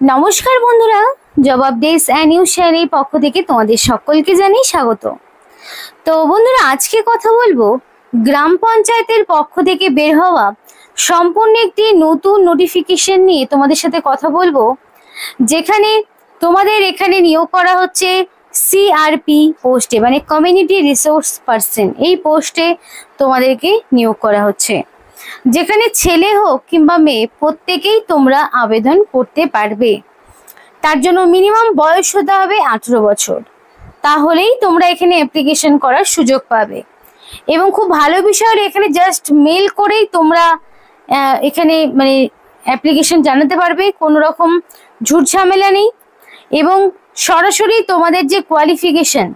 নমস্কার বন্ধুরা, জবাব দেশ নিউজ চ্যানেলের পক্ষ থেকে তোমাদের সকলকে জানাই স্বাগত। তো বন্ধুরা, আজকে কথা বলবো গ্রাম পঞ্চায়েতের পক্ষ থেকে বের হওয়া সম্পূর্ণ একটি নতুন নোটিফিকেশন নিয়ে তোমাদের সাথে কথা বলবো, যেখানে তোমাদের এখানে নিয়োগ করা হচ্ছে সিআরপি পোস্টে, মানে কমিউনিটি রিসোর্স পার্সন। এই পোস্টে তোমাদেরকে নিয়োগ করা হচ্ছে, যেখানে ছেলে হোক কিংবা মেয়ে প্রত্যেকেই তোমরা আবেদন করতে পারবে। তার জন্য মিনিমাম বয়স হতে হবে 18 বছর, তাহলেই তোমরা এখানে অ্যাপ্লিকেশন করার সুযোগ পাবে। এবং খুব ভালো বিষয় হলো এখানে জাস্ট মেল করেই তোমরা এখানে মানে অ্যাপ্লিকেশন জানাতে পারবে, কোনো রকম ঝুট ঝামেলা নেই। এবং সরাসরি তোমাদের যে কোয়ালিফিকেশন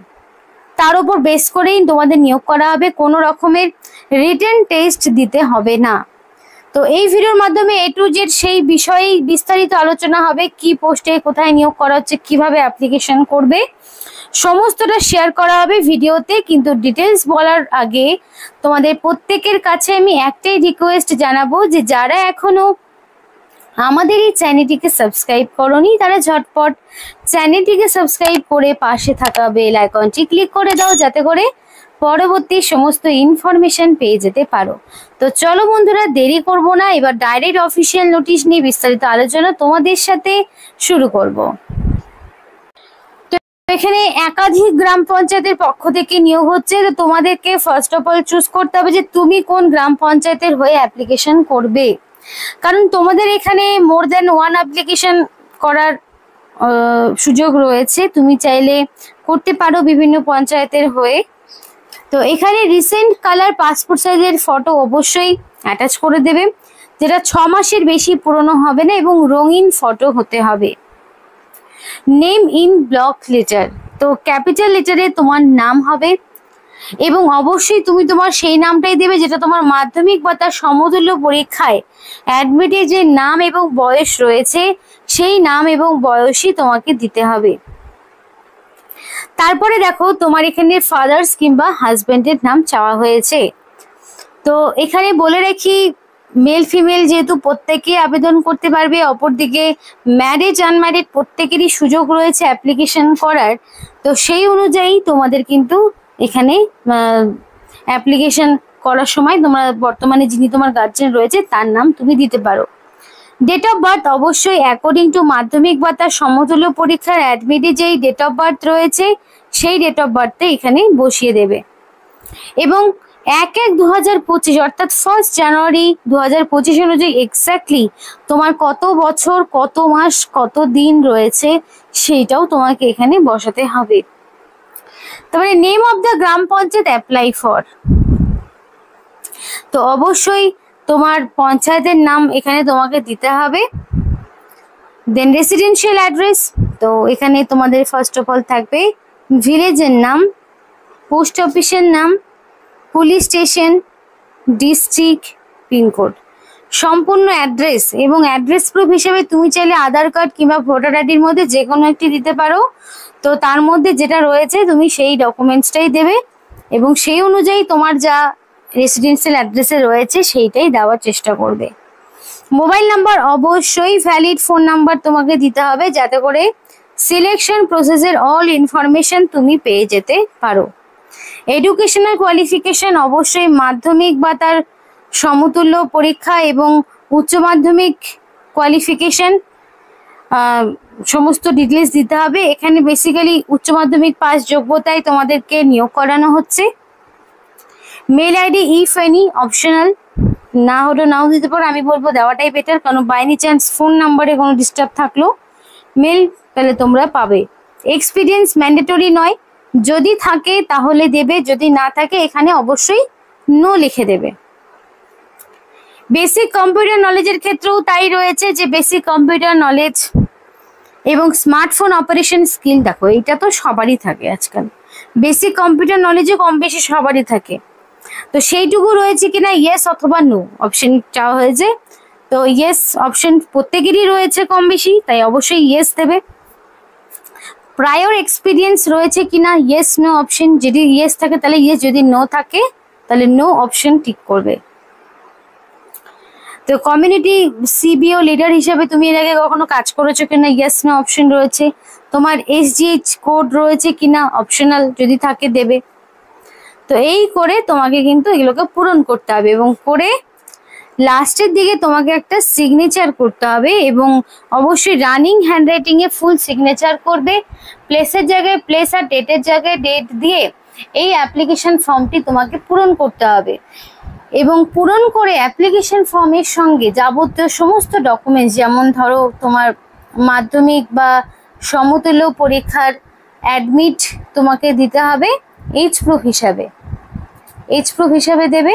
তার উপর বেস করেই তোমাদের নিয়োগ করা হবে, কোনো রকমের রিটেন টেস্ট দিতে হবে না। তো এই ভিডিওর মাধ্যমে A to Z সেই বিষয়ে বিস্তারিত আলোচনা হবে, কি পোস্টে কোথায় নিয়োগ করা হচ্ছে, কিভাবে অ্যাপ্লিকেশন করবে, সমস্তটা শেয়ার করা হবে ভিডিওতে। কিন্তু ডিটেলস বলার আগে তোমাদের প্রত্যেকের কাছে আমি একটাই রিকোয়েস্ট জানাবো, যে যারা এখনো আমাদের এই চ্যানেলটিকে সাবস্ক্রাইব করোনি তারা ঝটপট চ্যানেলটিকে সাবস্ক্রাইব করে পাশে থাকা বেল আইকনটি ক্লিক করে দাও, যাতে করে পরবর্তী সমস্ত ইনফরমেশন পেয়ে যেতে পারো। তো চলো বন্ধুরা, দেরি করব না, এবার ডাইরেক্ট অফিসিয়াল নোটিশ নিয়ে বিস্তারিত আলোচনা তোমাদের সাথে শুরু করব। তো এখানে একাধিক গ্রাম পঞ্চায়েতের পক্ষ থেকে নিয়োগ হচ্ছে। তো তোমাদেরকে ফার্স্ট অফ অল চুজ করতে হবে যে তুমি কোন গ্রাম পঞ্চায়েতের হয়ে অ্যাপ্লিকেশন করবে, কারণ তোমাদের এখানে মোর দ্যান ওয়ান অ্যাপ্লিকেশন করার সুযোগ রয়েছে। তুমি চাইলে করতে পারো বিভিন্ন পঞ্চায়েতের হয়ে। তো এখানে রিসেন্ট কালার পাসপোর্ট সাইজের ফটো অবশ্যই অ্যাটাচ করে দেবে, যেটা 6 মাসের বেশি পুরনো হবে না, এবং রঙিন ফটো হতে হবে। নেম ইন ব্লক লেটার, তো ক্যাপিটাল লেটারে তোমার নাম হবে, এবং অবশ্যই তুমি তোমার সেই নামটাই দেবে যেটা তোমার মাধ্যমিক বা তার সমতুল্য পরীক্ষায় অ্যাডমিটে যে নাম এবং বয়স রয়েছে সেই নাম এবং বয়সই তোমাকে দিতে হবে। তারপরে দেখো তোমার এখানে ফাদার্স কিংবা হাজবেন্ডের নাম চাওয়া হয়েছে। তো এখানে বলে রাখি, মেল ফিমেল যেহেতু প্রত্যেকে আবেদন করতে পারবে, অপরদিকে ম্যারিড আনম্যারিড প্রত্যেকেরই সুযোগ রয়েছে অ্যাপ্লিকেশন করার। তো সেই অনুযায়ী তোমাদের কিন্তু এখানে অ্যাপ্লিকেশন করার সময় তোমরা বর্তমানে যিনি তোমার গার্জেন রয়েছে তার নাম তুমি দিতে পারো। ডেট অফ বার্থ অবশ্যই অ্যাকর্ডিং টু মাধ্যমিক বা তার সমতুল্য পরীক্ষার অ্যাডমিটে যেই ডেট অফ বার্থ রয়েছে সেই ডেট অফ বার্থে এখানে বসিয়ে দেবে। এবং 1/1/2025 অর্থাৎ 1 জানুয়ারি 2025 অনুযায়ী এক্স্যাক্টলি তোমার কত বছর, কত মাস, কত দিন রয়েছে সেইটাও তোমাকে এখানে বসাতে হবে। তারপরে name of the gram panchayat apply for, তো অবশ্যই তোমার পঞ্চায়েতের নাম এখানে তোমাকে দিতে হবে। দেন রেসিডেন্সিয়াল অ্যাড্রেস, তো এখানে তোমাদের ফার্স্ট অফ অল থাকবে ভিলেজের নাম, পোস্ট অফিসের নাম, পুলিশ স্টেশন, ডিস্ট্রিক্ট, পিনকোড, সম্পূর্ণ অ্যাড্রেস। এবং অ্যাড্রেস প্রুফ হিসেবে তুমি চাইলে আধার কার্ড কিংবা ভোটার আইডির মধ্যে যে কোনো একটি দিতে পারো। তো তার মধ্যে যেটা রয়েছে তুমি সেই ডকুমেন্টসটাই দেবে, এবং সেই অনুযায়ী তোমার যা রেসিডেন্সিয়াল অ্যাড্রেসে রয়েছে সেইটাই দেওয়ার চেষ্টা করবে। মোবাইল নাম্বার অবশ্যই ভ্যালিড ফোন নাম্বার তোমাকে দিতে হবে, যাতে করে সিলেকশন প্রসেসের অল ইনফরমেশন তুমি পেয়ে যেতে পারো। এডুকেশনাল কোয়ালিফিকেশন অবশ্যই মাধ্যমিক বা তার সমতুল্য পরীক্ষা এবং উচ্চ মাধ্যমিক কোয়ালিফিকেশন সমস্ত ডিটেলস দিতে হবে। এখানে বেসিক্যালি উচ্চ মাধ্যমিক পাস যোগ্যতায় তোমাদেরকে নিয়োগ করানো হচ্ছে। Mail ID if any optional, না হলে নাও দিতে পারো, আমি বলবো দেওয়াটাই বেটার, কারণ বাই এনি চান্স ফোন নাম্বারে কোনো ডিস্টার্ব থাকলো মেল তাহলে তোমরা পাবে। এক্সপিরিয়েন্স ম্যান্ডেটরি নয়, যদি থাকে তাহলে দেবে, যদি না থাকে এখানে অবশ্যই নো লিখে দেবে। বেসিক কম্পিউটার নলেজের ক্ষেত্রেও তাই রয়েছে, যে বেসিক কম্পিউটার নলেজ এবং স্মার্টফোন অপারেশন স্কিল, দেখো এইটা তো সবারই থাকে আজকাল, বেসিক কম্পিউটার নলেজও কম বেশি সবারই থাকে। তো সেইটুকু রয়েছে কিনা ইয়েস অথবা নো অপশন চাওয়া হয়েছে। তো ইয়েস অপশন প্রত্যেকেরই রয়েছে কম বেশি, তাই অবশ্যই ইয়েস দেবে। প্রায়র এক্সপিরিয়েন্স রয়েছে কিনা ইয়েস নো অপশন, যদি ইয়েস থাকে তাহলে ইয়েস, যদি নো থাকে তাহলে নো অপশন টিক করবে। তো কমিউনিটি সিবিও লিডার হিসেবে তুমি এর আগে কখনো কাজ করেছো কিনা, ইয়েস না অপশন রয়েছে। তোমার এসজিএইচ কোড রয়েছে কিনা, অপশনাল যদি থাকে দেবে। তো এই করে তোমাকে কিন্তু এগুলোকে পূরণ করতে হবে এবং করে লাস্টের দিকে তোমাকে একটা সিগনেচার করতে হবে এবং অবশ্যই রানিং হ্যান্ডরাইটিং এ ফুল সিগনেচার করবে। প্লেসের জায়গায় প্লেস আর ডেটের জায়গায় ডেট দিয়ে এই অ্যাপ্লিকেশন ফর্মটি তোমাকে পূরণ করতে হবে এবং পূরণ করে অ্যাপ্লিকেশন ফর্মের সঙ্গে যাবতীয় সমস্ত ডকুমেন্টস, যেমন ধরো তোমার মাধ্যমিক বা সমতুল্য পরীক্ষার অ্যাডমিট তোমাকে দিতে হবে এইচ প্রুফ হিসাবে দেবে।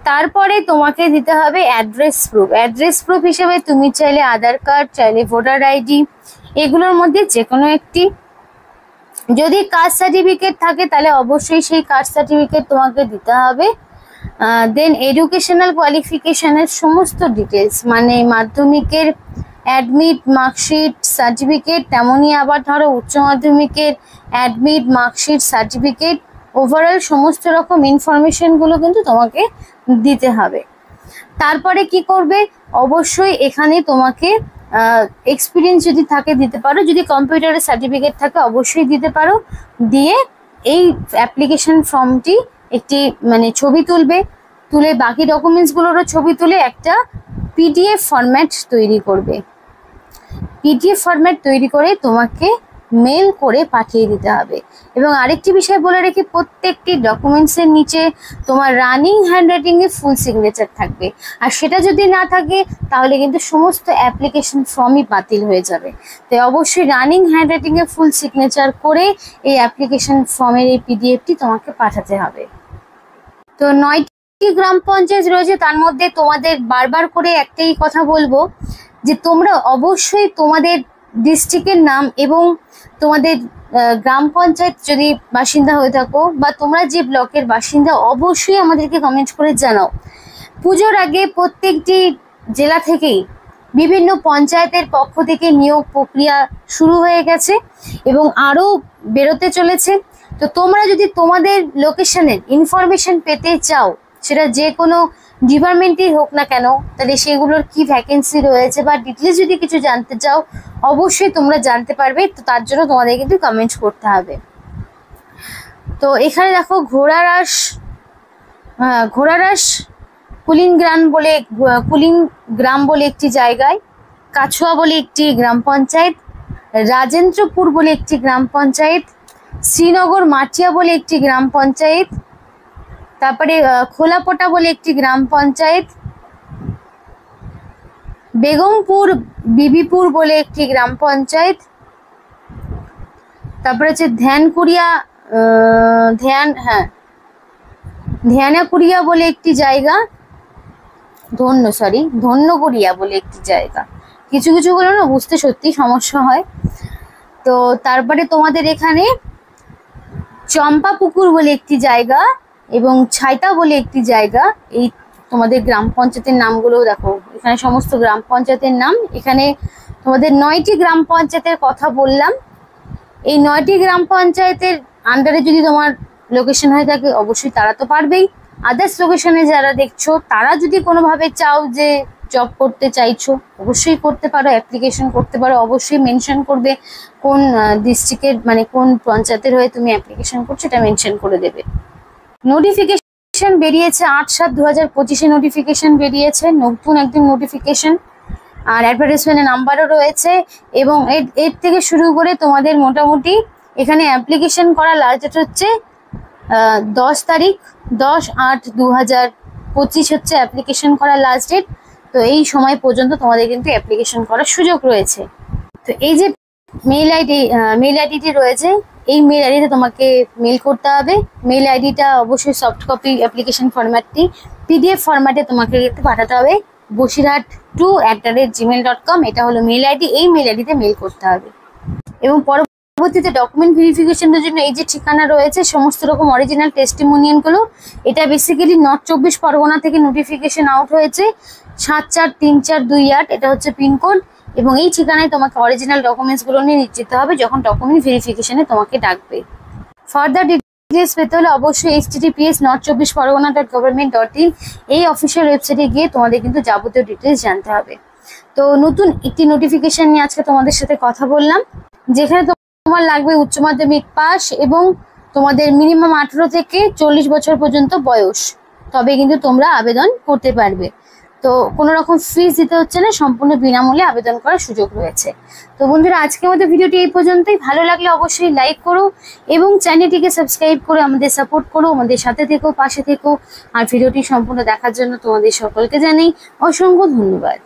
তারপরে তোমাকে দিতে হবে অ্যাড্রেস প্রুফ হিসেবে তুমি চাইলে আধার কার্ড, চাইলে ভোটার আইডি, এগুলোর মধ্যে যে কোনো একটি। যদি কাস্ট সার্টিফিকেট থাকে তাহলে অবশ্যই সেই কাস্ট সার্টিফিকেট তোমাকে দিতে হবে। দেন এডুকেশনাল কোয়ালিফিকেশনের সমস্ত ডিটেলস, মানে মাধ্যমিকের অ্যাডমিট, মার্কশিট, সার্টিফিকেট, তেমনই আবার ধরো উচ্চ মাধ্যমিকের অ্যাডমিট, মার্কশিট, সার্টিফিকেট, ওভারঅল সমস্ত রকম ইনফরমেশনগুলো কিন্তু তোমাকে দিতে হবে। তারপরে কি করবে, অবশ্যই এখানে তোমাকে এক্সপিরিয়েন্স যদি থাকে দিতে পারো, যদি কম্পিউটারের সার্টিফিকেট থাকে অবশ্যই দিতে পারো। দিয়ে এই অ্যাপ্লিকেশন ফর্মটি একটি মানে ছবি তুলে বাকি ডকুমেন্টসগুলোরও ছবি তুলে একটা পিডিএফ ফরম্যাট তৈরি করবে। পিডিএফ ফরম্যাট তৈরি করে তোমাকে মেল করে পাঠিয়ে দিতে হবে। এবং আরেকটি বিষয় বলে রেখে, প্রত্যেকটি ডকুমেন্টসের নিচে তোমার রানিং হ্যান্ডরাইটিং এ ফুল সিগনেচার থাকবে, আর সেটা যদি না থাকে তাহলে কিন্তু সমস্ত অ্যাপ্লিকেশন ফর্মই বাতিল হয়ে যাবে। তাই অবশ্যই রানিং হ্যান্ডরাইটিং এ ফুল সিগনেচার করে এই অ্যাপ্লিকেশন ফর্মের এই পিডিএফটি তোমাকে পাঠাতে হবে। তো 9টি গ্রাম পঞ্চায়েত রয়েছে, তার মধ্যে তোমাদের বারবার করে একটাই কথা বলবো যে তোমরা অবশ্যই তোমাদের ডিস্ট্রিক্টের নাম এবং তোমাদের গ্রাম পঞ্চায়েত যদি বাসিন্দা হয়ে থাকো বা তোমরা যে ব্লকের বাসিন্দা অবশ্যই আমাদেরকে কমেন্ট করে জানাও। পুজোর আগে প্রত্যেকটি জেলা থেকেই বিভিন্ন পঞ্চায়েতের পক্ষ থেকে নিয়োগ প্রক্রিয়া শুরু হয়ে গেছে এবং আরও বেরোতে চলেছে। তো তোমরা যদি তোমাদের লোকেশনের ইনফরমেশন পেতে চাও, সেটা যে কোনো ডিপার্টমেন্টই হোক না কেন, তাহলে সেগুলোর কি ভ্যাকেন্সি রয়েছে বা ডিটেলস যদি কিছু জানতে চাও অবশ্যই তোমরা জানতে পারবে। তো তার জন্য তোমাদের কিন্তু কমেন্ট করতে হবে। তো এখানে দেখো ঘোড়ারাস কুলিং গ্রাম বলে একটি জায়গায়, কাছুয়া বলে একটি গ্রাম পঞ্চায়েত, রাজেন্দ্রপুর বলে একটি গ্রাম পঞ্চায়েত, শ্রীনগর মাটিয়া বলে একটি গ্রাম পঞ্চায়েত, তারপরে খোলাপোটা বলে একটি গ্রাম পঞ্চায়েত, বেগমপুর বিবিপুর বলে একটি গ্রাম পঞ্চায়েত, তারপরে হচ্ছে ধ্যানাকুড়িয়া বলে একটি জায়গা, ধন্যকুড়িয়া বলে একটি জায়গা। কিছু গুলো না বুঝতে সত্যি সমস্যা হয়। তো তারপরে তোমাদের এখানে চম্পাপুকুর বলে একটি জায়গা এবং ছাইতা বলে একটি জায়গা। এই তোমাদের গ্রাম পঞ্চায়েতের নামগুলো দেখো, এখানে সমস্ত গ্রাম পঞ্চায়েতের নাম। এখানে তোমাদের 9টি গ্রাম পঞ্চায়েতের কথা বললাম। এই 9টি গ্রাম পঞ্চায়েতের আন্ডারে যদি তোমার লোকেশন হয়ে থাকে অবশ্যই তারা তো পারবেই। আদার্স লোকেশনে যারা দেখছো তারা যদি কোনোভাবে চাও যে জব করতে চাইছো অবশ্যই করতে পারো, অ্যাপ্লিকেশন করতে পারো। অবশ্যই মেনশন করবে কোন ডিস্ট্রিক্টের মানে কোন পঞ্চায়েতের হয়ে তুমি অ্যাপ্লিকেশন করছো, এটা মেনশন করে দেবে। নোটিফিকেশন বেরিয়েছে 8/7/2025 নোটিফিকেশন বেরিয়েছে, নতুন একদম নোটিফিকেশন। আর অ্যাডভার্টাইজমেন্টের নাম্বারও রয়েছে এবং এর থেকে শুরু করে তোমাদের মোটামুটি এখানে অ্যাপ্লিকেশন করা লাস্ট ডেট হচ্ছে 10/8/2025 হচ্ছে অ্যাপ্লিকেশন করা লাস্ট ডেট। তো এই সময় পর্যন্ত তোমাদের কিন্তু অ্যাপ্লিকেশন করার সুযোগ রয়েছে। তো এই যে মেল আইডিটি রয়েছে, এই মেল আইডিতে তোমাকে মেল করতে হবে। মেল আইডিটা অবশ্যই সফট কপি অ্যাপ্লিকেশন ফরম্যাটটি পিডিএফ ফরম্যাটে তোমাকে পাঠাতে হবে bosirhat2@gmail.com। এটা হলো মেল আইডি, এই মেল আইডিতে মেল করতে হবে। এবং পরবর্তীতে ডকুমেন্ট ভেরিফিকেশনের জন্য এই যে ঠিকানা রয়েছে সমস্ত রকম অরিজিনাল টেস্টিমোনিয়ালগুলো, এটা বেসিক্যালি নর্থ 24 পরগনা থেকে নোটিফিকেশন আউট হয়েছে 743428, এটা হচ্ছে পিনকোড। এবং এই ঠিকানায় তোমাকে অরিজিনাল ডকুমেন্টসগুলো নিয়ে যেতে হবে যখন ডকুমেন্ট ভেরিফিকেশনে তোমাকে ডাকবে। ফার্দার ডিটেলস পেতে হলে অবশ্যই https.24pargana.government.in এই অফিসিয়াল ওয়েবসাইটে গিয়ে তোমাদের কিন্তু যাবতীয় ডিটেলস জানতে হবে। তো নতুন একটি নোটিফিকেশন নিয়ে আজকে তোমাদের সাথে কথা বললাম, যেখানে তোমার লাগবে উচ্চ মাধ্যমিক পাস এবং তোমাদের মিনিমাম 18 থেকে 40 বছর পর্যন্ত বয়স, তবে কিন্তু তোমরা আবেদন করতে পারবে। তো কোনো রকম ফিস দিতে হচ্ছে না, সম্পূর্ণ বিনামূল্যে আবেদন করার সুযোগ রয়েছে। তো বন্ধুরা, আজকের মতো ভিডিওটি এই পর্যন্তই। ভালো লাগলে অবশ্যই লাইক করো এবং চ্যানেলটিকে সাবস্ক্রাইব করে আমাদের সাপোর্ট করো, আমাদের সাথে থেকো, পাশে থেকো। আর ভিডিওটি সম্পূর্ণ দেখার জন্য তোমাদের সকলকে জানাই অসংখ্য ধন্যবাদ।